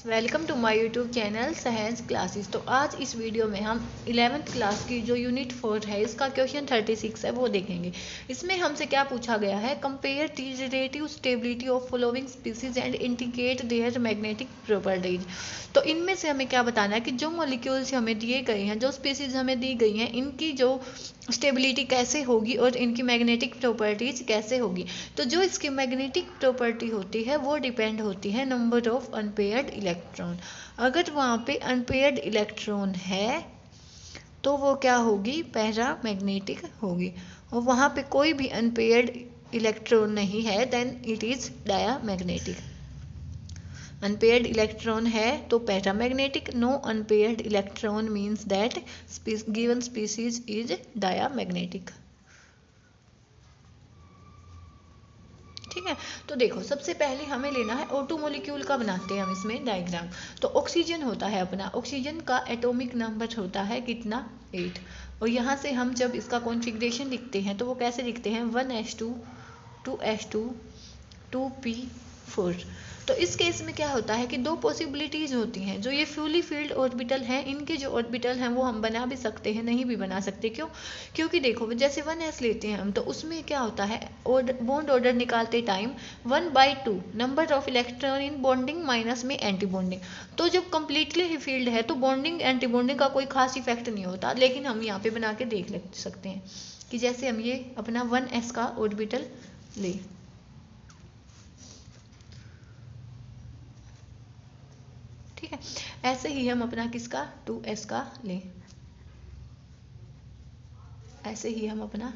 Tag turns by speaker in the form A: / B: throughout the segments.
A: Welcome to my YouTube channel Sahaj classes. तो आज इस वीडियो में हम 11th क्लास की जो यूनिट 4 है इसका क्वेश्चन 36 है वो देखेंगे। इसमें हमसे क्या पूछा गया है, compare the relative stability of following species and indicate their magnetic properties. तो इनमें से हमें क्या बताना है कि जो मॉलिक्यूल्स हमें दिए गए हैं, जो स्पीसीज हमें दी गई हैं, इनकी जो स्टेबिलिटी कैसे होगी और इनकी मैग्नेटिक प्रॉपर्टीज कैसे होगी। तो जो इसकी मैग्नेटिक प्रॉपर्टी होती है वो डिपेंड होती है नंबर ऑफ अनपेयर्ड इलेक्ट्रॉन। अगर वहाँ पे अनपेयर्ड इलेक्ट्रॉन है तो वो क्या होगी, पैरामैग्नेटिक होगी। और वहाँ पे कोई भी अनपेयर्ड इलेक्ट्रॉन नहीं है, then it is diamagnetic. Unpaired electron है तो paramagnetic, no unpaired electron means that given species is diamagnetic. ठीक है, तो देखो सबसे पहले हमें लेना है O2 मॉलिक्यूल का, बनाते हैं हम इसमें डायग्राम। तो ऑक्सीजन होता है अपना, ऑक्सीजन का एटॉमिक नंबर होता है कितना, 8। और यहाँ से हम जब इसका कॉन्फ़िगरेशन लिखते हैं तो वो कैसे लिखते हैं, 1s2 2s2 2p4। तो इस केस में क्या होता है कि दो पॉसिबिलिटीज होती हैं। जो ये फ्यूली फील्ड ऑर्बिटल हैं, इनके जो ऑर्बिटल हैं वो हम बना भी सकते हैं, नहीं भी बना सकते। क्यों? क्योंकि देखो जैसे 1s लेते हैं हम, तो उसमें क्या होता है, बॉन्ड ऑर्डर निकालते time 1/2 number of electron in bonding minus में एंटी बॉन्डिंग। तो जब कंप्लीटली ही फील्ड है तो बॉन्डिंग एंटी बॉन्डिंग का कोई खास इफेक्ट नहीं होता। लेकिन हम यहाँ पे बना के देख सकते हैं कि जैसे हम ये अपना 1s का ऑर्बिटल ले, ठीक है, ऐसे ही हम अपना किसका 2s का लें, ऐसे ही हम अपना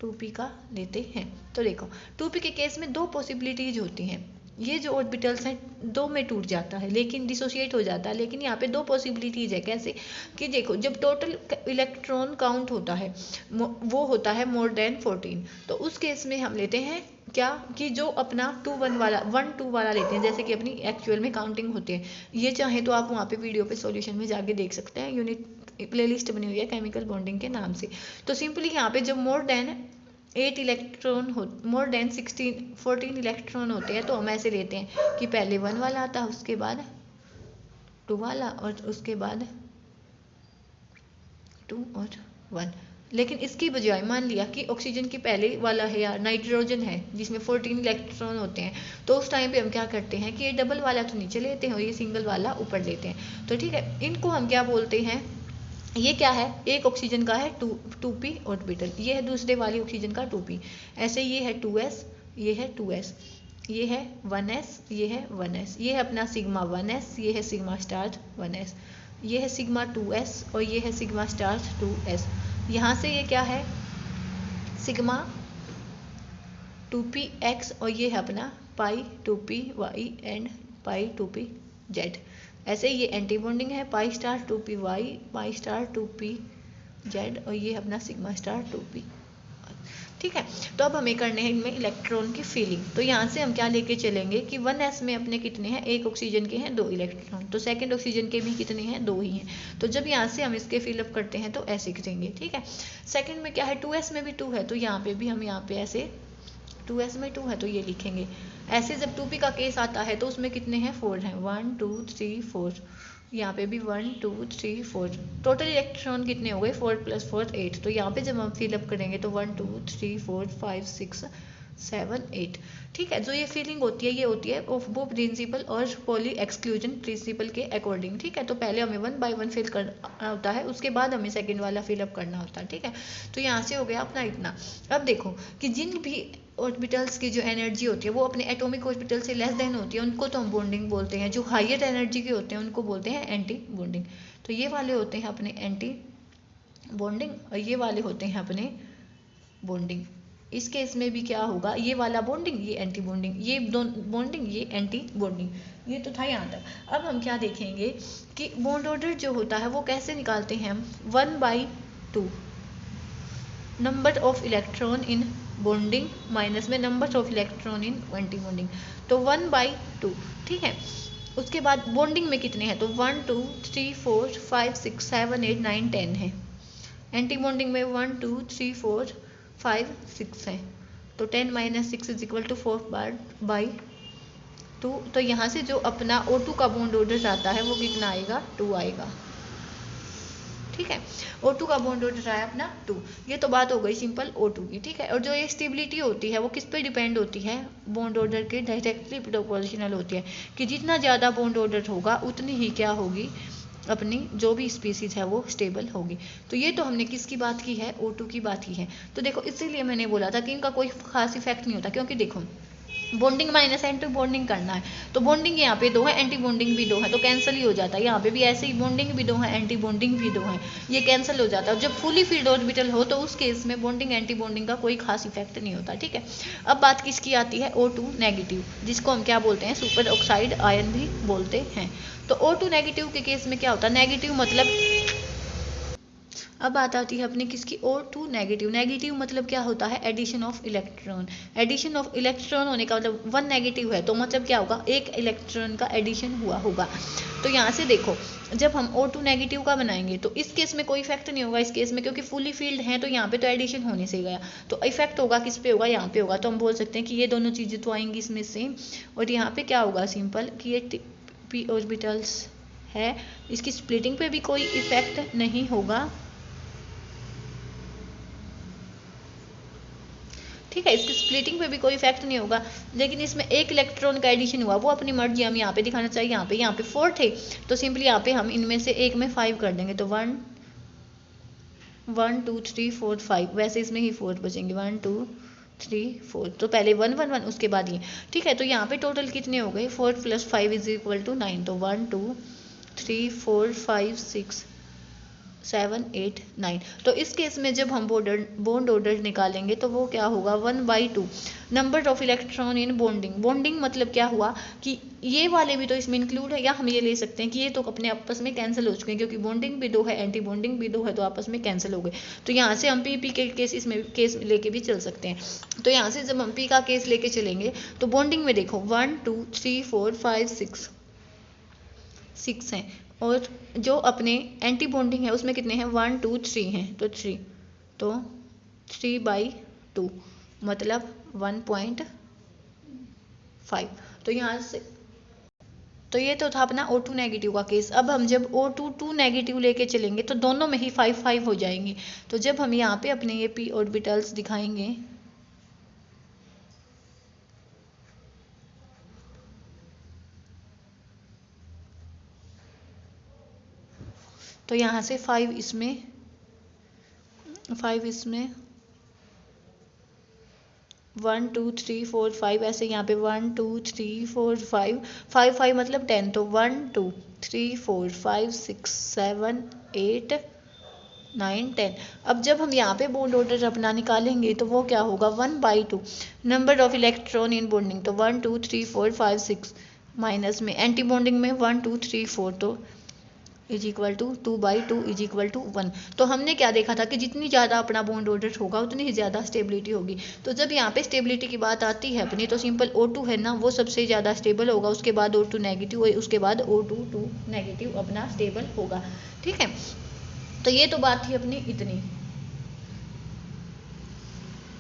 A: 2p का लेते हैं। तो देखो 2p के केस में दो पॉसिबिलिटीज होती हैं। ये जो ऑर्बिटल्स हैं दो में टूट जाता है, लेकिन डिसोशिएट हो जाता है। लेकिन यहाँ पे दो पॉसिबिलिटीज है। कैसे कि देखो जब टोटल इलेक्ट्रॉन काउंट होता है वो होता है मोर देन 14। तो उस केस में हम लेते हैं क्या कि जो अपना 2-1 वाला 1-2 वाला लेते हैं, जैसे कि अपनी एक्चुअल में काउंटिंग होती है। ये चाहे तो आप वहाँ पे वीडियो पे सॉल्यूशन में जाके देख सकते हैं, यूनिट प्लेलिस्ट बनी हुई है केमिकल बॉन्डिंग के नाम से। तो सिंपली यहाँ पे जब मोर देन 8 इलेक्ट्रॉन हो, मोर देन 14 इलेक्ट्रॉन होते हैं, तो हम ऐसे लेते हैं कि पहले 1 वाला आता है, उसके बाद 2 वाला और उसके बाद 2 और 1। लेकिन इसकी बजाय मान लिया कि ऑक्सीजन की पहले वाला है या नाइट्रोजन है जिसमें 14 इलेक्ट्रॉन होते हैं, तो उस टाइम पे हम क्या करते हैं कि ये डबल वाला तो नीचे लेते हैं और ये सिंगल वाला ऊपर लेते हैं। तो ठीक है, इनको हम क्या बोलते हैं, ये क्या है, एक ऑक्सीजन का है 2p ऑर्बिटल, ये है दूसरे वाली ऑक्सीजन का 2p। ऐसे ये है 2s, ये है 2s, ये है 1s, ये है 1s, ये है अपना सिग्मा 1s, ये है सिग्मा स्टार 1s, ये है सिग्मा 2s और ये है सिग्मा स्टार 2s। यहाँ से ये क्या है, सिग्मा 2px और ये है अपना पाई 2py एंड पाई 2pz। ऐसे ये एंटी बॉन्डिंग है, pi star 2py, pi star 2pz और ये अपना सिग्मा स्टार 2p। ठीक है, तो अब हमें करने हैं इनमें इलेक्ट्रॉन की फीलिंग। तो यहाँ से हम क्या लेके चलेंगे कि 1s में अपने कितने हैं, एक ऑक्सीजन के हैं 2 इलेक्ट्रॉन, तो सेकंड ऑक्सीजन के भी कितने हैं, 2 ही हैं। तो जब यहाँ से हम इसके फिलअप करते हैं तो ऐसे करेंगे। ठीक है, सेकंड में क्या है, 2s में भी 2 है, तो यहाँ पे भी हम यहाँ पे ऐसे 2s में 2 है तो ये लिखेंगे। ऐसे जब 2p का केस आता है तो उसमें कितने हैं, 4 हैं, 1 2 3 4। यहाँ पे भी 1 2 3 4, टोटल इलेक्ट्रॉन कितने हो गए, 4 + 4 8। तो यहाँ पे जब हम फिलअप करेंगे तो 1 2 3 4 5 6 7 8। ठीक है, जो ये फीलिंग होती है ये होती है ऑफ वो प्रिंसिपल और पॉली एक्सक्लूजन प्रिंसिपल के अकॉर्डिंग। ठीक है, तो पहले हमें 1 by 1 फिल करना होता है, उसके बाद हमें सेकंड वाला फिलअप करना होता है। ठीक है, तो यहाँ से हो गया अपना इतना। अब देखो कि जिन भी ऑर्बिटल्स की जो एनर्जी होती है वो अपने एटॉमिक ऑर्बिटल से लेस देन होती है, उनको तो हम बॉन्डिंग बोलते हैं। जो हायर एनर्जी के होते हैं उनको बोलते हैं एंटी बॉन्डिंग। तो ये वाले होते हैं अपने एंटी बॉन्डिंग और ये वाले होते हैं अपने बॉन्डिंग। इस केस में भी क्या होगा, ये वाला बॉन्डिंग, ये एंटी बॉन्डिंग, ये बॉन्डिंग, ये एंटी बॉन्डिंग। ये तो था यहाँ तक। अब हम क्या देखेंगे कि बॉन्ड ऑर्डर जो होता है वो कैसे निकालते हैं हम, 1/2 number of electron in bonding minus में number of electron in antibonding, तो 1/2। ठीक है, उसके बाद बॉन्डिंग में कितने हैं, तो 1 2 3 4 5 6 7 8 9 10 है। एंटी बॉन्डिंग में 1 2 3 4 5 6 है, तो 10 - 6 = 4/2। 2। तो यहाँ से जो अपना O2 का बॉन्ड ऑर्डर आता है वो कितना आएगा, 2 आएगा। ठीक है, O2 का बॉन्ड ऑर्डर आया अपना 2। ये तो बात हो गई सिंपल O2 की। ठीक है, और जो ये स्टेबिलिटी होती है वो किस पे डिपेंड होती है, बॉन्ड ऑर्डर के डायरेक्टली प्रोपोर्शनल होती है, कि जितना ज़्यादा बॉन्ड ऑर्डर होगा उतनी ही क्या होगी, अपनी जो भी स्पीसीज है वो स्टेबल होगी। तो ये तो हमने किसकी बात की है, O2 की बात की है। तो देखो इसीलिए मैंने बोला था कि इनका कोई खास इफेक्ट नहीं होता, क्योंकि देखो बॉन्डिंग माइनस एंटी बॉन्डिंग करना है, तो बॉन्डिंग यहाँ पे 2 है, एंटी बॉन्डिंग भी 2 है, तो कैंसिल ही हो जाता है। यहाँ पे भी ऐसे ही बॉन्डिंग भी 2 है, एंटी बॉन्डिंग भी 2 है, ये कैंसिल हो जाता है। जब फुली फिल्ड ऑर्बिटल हो तो उस केस में बॉन्डिंग एंटी बॉन्डिंग का कोई खास इफेक्ट नहीं होता। ठीक है, अब बात किसकी आती है, O2 नेगेटिव, जिसको हम क्या बोलते हैं, सुपर ऑक्साइड आयन भी बोलते हैं। तो O2 नेगेटिव के केस में क्या होता है, नेगेटिव मतलब, अब बात आती है अपनी किसकी, O2 नेगेटिव। नेगेटिव मतलब क्या होता है, addition of electron. Addition of electron होने का मतलब 1 नेगेटिव है तो मतलब क्या होगा, एक इलेक्ट्रॉन का एडिशन हुआ होगा। तो यहाँ से देखो जब हम O2 नेगेटिव का बनाएंगे तो इस केस में कोई इफेक्ट नहीं होगा, इस केस में क्योंकि फुली फील्ड है तो यहाँ पे तो एडिशन होने से गया, तो इफेक्ट होगा किस पे होगा, यहाँ पे होगा। तो हम बोल सकते हैं कि ये दोनों चीज़ें तो आएंगी इसमें से, और यहाँ पे क्या होगा सिंपल कि ये p ऑर्बिटल्स है, इसकी स्प्लिटिंग पे भी कोई इफेक्ट नहीं होगा। ठीक है, इसकी स्प्लिटिंग पे भी कोई इफेक्ट नहीं होगा, लेकिन इसमें एक इलेक्ट्रॉन का एडिशन हुआ, वो अपनी मर्जी हम यहाँ पे दिखाना चाहिए, यहाँ पे 4 थे तो सिंपली यहाँ पे हम इनमें से एक में 5 कर देंगे, तो 1 1 2 3 4 5, वैसे इसमें ही 4 बचेंगे, 1 2 3 4, तो पहले 1 1 1 उसके बाद ये। ठीक है, तो यहाँ पे टोटल कितने हो गए, 4 + 5 = 9, तो 1 2 3 4 5 6 7 8 9। तो इस केस में जब हम बॉन्ड ऑर्डर निकालेंगे तो वो क्या होगा, 1/2 number of electron in bonding. Bonding मतलब क्या हुआ कि ये वाले भी तो इसमें इंक्लूड है, या हम ये ले सकते हैं कि ये तो अपने आपस में कैंसिल हो चुके हैं, क्योंकि बॉन्डिंग भी 2 है, एंटी बॉन्डिंग भी 2 है, तो आपस में कैंसिल हो गए। तो यहाँ से हम पी के केस लेके भी चल सकते हैं। तो यहाँ से जब हम पी का केस लेके चलेंगे तो बॉन्डिंग में देखो 1 2 3 4 5 6 हैं, और जो अपने एंटी बॉन्डिंग है उसमें कितने हैं, 1 2 3 हैं, तो 3, तो 3/2 मतलब 1.5। तो यहाँ से तो ये तो था अपना O2 नेगेटिव का केस। अब हम जब O2 नेगेटिव लेके चलेंगे तो दोनों में ही 5 5 हो जाएंगे। तो जब हम यहाँ पे अपने ये p ऑर्बिटल्स दिखाएंगे तो यहाँ से 5 इसमें 1 2 3 4 5, ऐसे यहाँ पे 1 2 3 4 5 5 5 मतलब 10, तो 1 2 3 4 5 6 7 8 9 10। अब जब हम यहाँ पे बॉन्ड ऑर्डर अपना निकालेंगे तो वो क्या होगा, 1/2 number of electron in bonding, तो 1 2 3 4 5 6 माइनस में एंटी बॉन्डिंग में 1 2 3 4, तो = 2/2 = 1। तो हमने क्या देखा था कि जितनी ज़्यादा अपना बॉन्ड ऑर्डर होगा उतनी ही ज़्यादा स्टेबिलिटी होगी। तो जब यहाँ पे स्टेबिलिटी की बात आती है अपनी, तो सिंपल O2 है ना, वो सबसे ज़्यादा स्टेबल होगा, उसके बाद O2 नेगेटिव, उसके बाद O2 नेगेटिव अपना स्टेबल होगा। ठीक है, तो ये तो बात थी अपनी इतनी।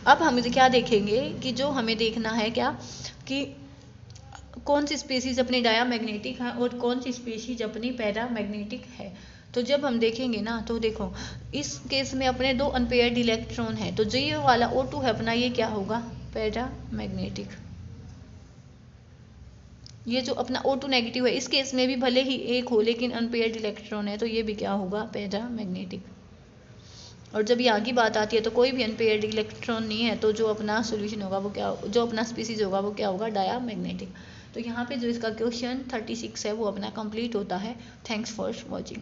A: अब हम क्या देखेंगे कि जो हमें देखना है क्या, कि कौन सी स्पीसीज अपनी डायामैग्नेटिक है और कौन सी स्पीसीज अपनी पैरामैग्नेटिक है। तो जब हम देखेंगे ना तो देखो इस केस में अपने 2 अनपेयर्ड इलेक्ट्रॉन है, तो जो ये वाला O2 है अपना, ये क्या होगा, पैरामैग्नेटिक। ये जो अपना O2 नेगेटिव है इस केस में भी भले ही एक हो लेकिन अनपेयर्ड इलेक्ट्रॉन है, तो ये भी क्या होगा, पैरामैग्नेटिक। और जब यहाँ की बात आती है तो कोई भी अनपेयर्ड इलेक्ट्रॉन नहीं है, तो जो अपना सोल्यूशन होगा वो क्या, जो अपना स्पीसीज होगा वो क्या होगा, डायामैग्नेटिक। तो यहाँ पे जो इसका क्वेश्चन 36 है वो अपना कंप्लीट होता है। Thanks for watching.